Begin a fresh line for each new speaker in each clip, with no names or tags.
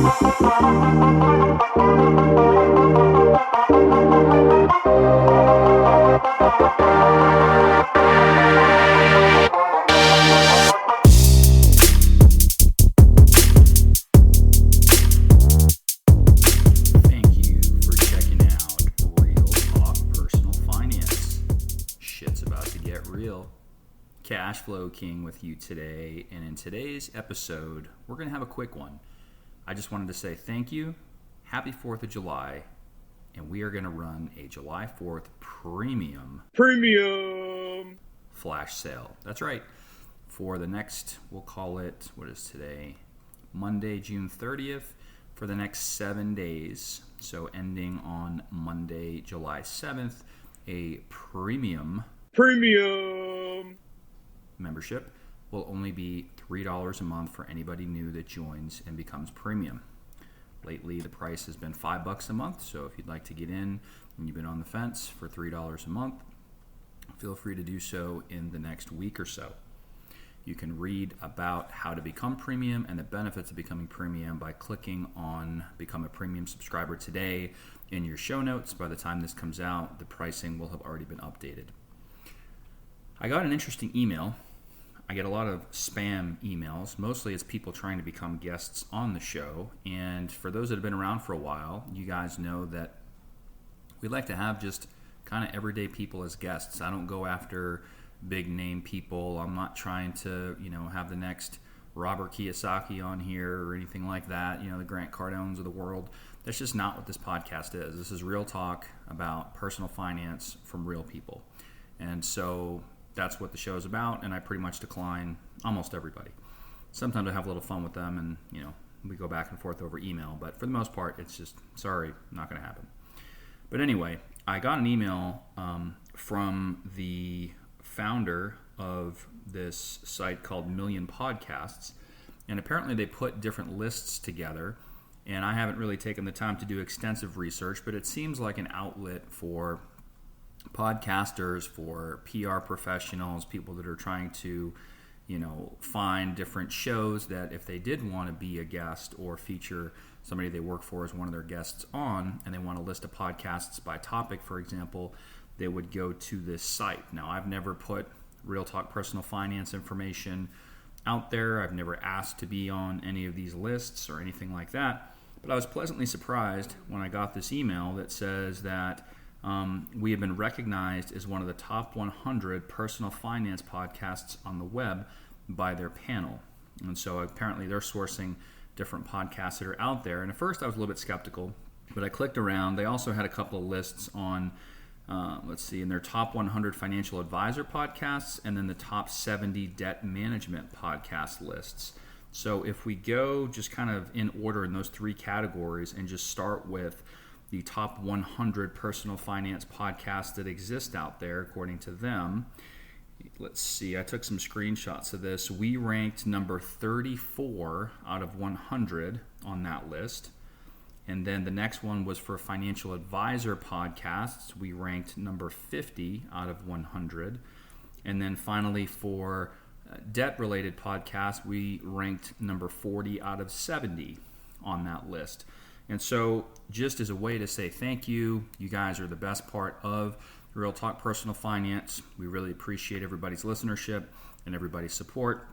you for checking out Real Talk Personal Finance. Shit's about to get real. Cash Flow King with you today, and in today's episode, we're going to have a quick one. I just wanted to say thank you, happy 4th of July, and we are going to run a July 4th premium flash sale. That's right. For the next, we'll call it, what is today? Monday, June 30th, for the next 7 days. So ending on Monday, July 7th, a premium membership will only be $3 a month for anybody new that joins and becomes premium. Lately, the price has been $5 a month, so if you'd like to get in and you've been on the fence for $3 a month, feel free to do so in the next week or so. You can read about how to become premium and the benefits of becoming premium by clicking on Become a Premium Subscriber today in your show notes. By the time this comes out, the pricing will have already been updated. I got an interesting email. I get a lot of spam emails. Mostly it's people trying to become guests on the show. And for those that have been around for a while, you guys know that we like to have just kind of everyday people as guests. I don't go after big name people. I'm not trying to, have the next Robert Kiyosaki on here or anything like that, the Grant Cardones of the world. That's just not what this podcast is. This is real talk about personal finance from real people. And so that's what the show is about, and I pretty much decline almost everybody. Sometimes I have a little fun with them, and we go back and forth over email, but for the most part, it's just, sorry, not going to happen. But anyway, I got an email from the founder of this site called Million Podcasts, and apparently they put different lists together, and I haven't really taken the time to do extensive research, but it seems like an outlet for podcasters, for PR professionals, people that are trying to, find different shows that if they did want to be a guest or feature somebody they work for as one of their guests on, and they want a list of podcasts by topic, for example, they would go to this site. Now, I've never put Real Talk Personal Finance information out there. I've never asked to be on any of these lists or anything like that, but I was pleasantly surprised when I got this email that says that we have been recognized as one of the top 100 personal finance podcasts on the web by their panel. And so apparently they're sourcing different podcasts that are out there. And at first I was a little bit skeptical, but I clicked around. They also had a couple of lists on, in their top 100 financial advisor podcasts and then the top 70 debt management podcast lists. So if we go just kind of in order in those three categories and just start with the top 100 personal finance podcasts that exist out there, according to them. Let's see, I took some screenshots of this. We ranked number 34 out of 100 on that list. And then the next one was for financial advisor podcasts. We ranked number 50 out of 100. And then finally for debt-related podcasts, we ranked number 40 out of 70 on that list. And so just as a way to say thank you, you guys are the best part of Real Talk Personal Finance. We really appreciate everybody's listenership and everybody's support.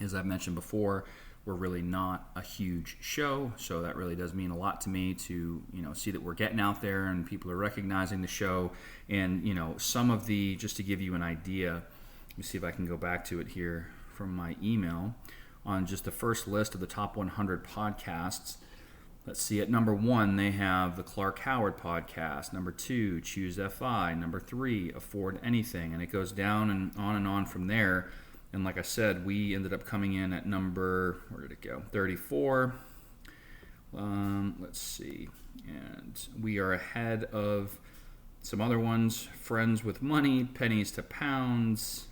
As I've mentioned before, we're really not a huge show, so that really does mean a lot to me to see that we're getting out there and people are recognizing the show. And some of the, just to give you an idea, let me see if I can go back to it here from my email, on just the first list of the top 100 podcasts. Let's see, at number 1, they have the Clark Howard podcast. Number 2, Choose FI. Number 3, Afford Anything. And it goes down and on from there. And like I said, we ended up coming in at number, where did it go? 34. Let's see. And we are ahead of some other ones. Friends with Money, Pennies to Pounds,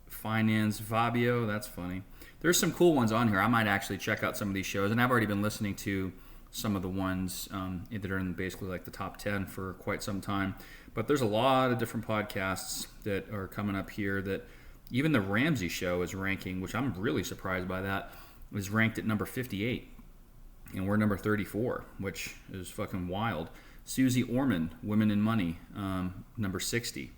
Finance Fabio. That's funny. There's some cool ones on here. I might actually check out some of these shows, and I've already been listening to some of the ones that are in basically like the top 10 for quite some time. But there's a lot of different podcasts that are coming up here that even the Ramsey Show is ranking, which I'm really surprised by that, is ranked at number 58. And we're number 34, which is fucking wild. Susie Orman, Women in Money, number 60.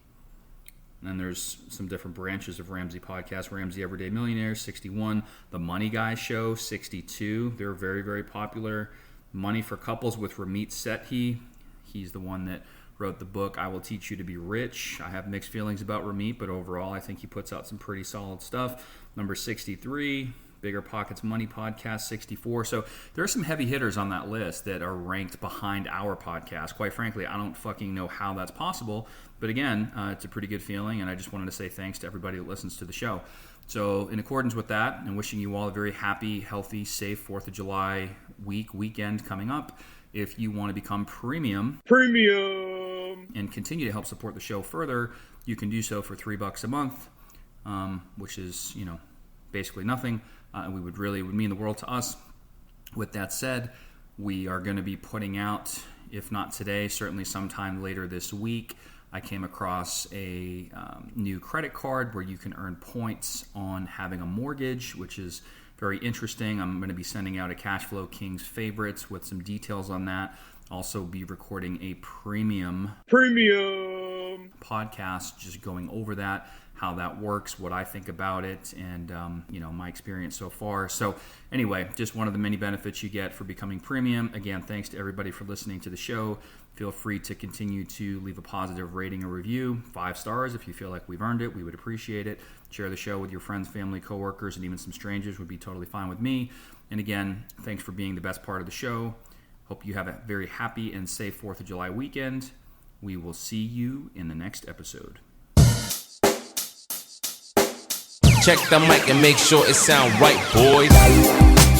And there's some different branches of Ramsey Podcast. Ramsey Everyday Millionaires, 61. The Money Guy Show, 62. They're very, very popular. Money for Couples with Ramit Sethi. He's the one that wrote the book, I Will Teach You to Be Rich. I have mixed feelings about Ramit, but overall I think he puts out some pretty solid stuff. Number 63. Bigger Pockets Money Podcast, 64. So there are some heavy hitters on that list that are ranked behind our podcast. Quite frankly, I don't fucking know how that's possible. But again, it's a pretty good feeling, and I just wanted to say thanks to everybody that listens to the show. So in accordance with that, and wishing you all a very happy, healthy, safe 4th of July weekend coming up, if you want to become premium, and continue to help support the show further, you can do so for $3 a month, which is, basically nothing. It would mean the world to us. With that said, we are going to be putting out, if not today, certainly sometime later this week. I came across a new credit card where you can earn points on having a mortgage, which is very interesting. I'm going to be sending out a Cashflow Kings favorites with some details on that. Also be recording a premium podcast, just going over that, how that works, what I think about it, and my experience so far. So anyway, just one of the many benefits you get for becoming premium. Again, thanks to everybody for listening to the show. Feel free to continue to leave a positive rating or review, 5 stars if you feel like we've earned it. We would appreciate it. Share the show with your friends, family, coworkers, and even some strangers would be totally fine with me. And again, thanks for being the best part of the show. Hope you have a very happy and safe 4th of July weekend. We will see you in the next episode.
Check the mic and make sure it sound right, boys.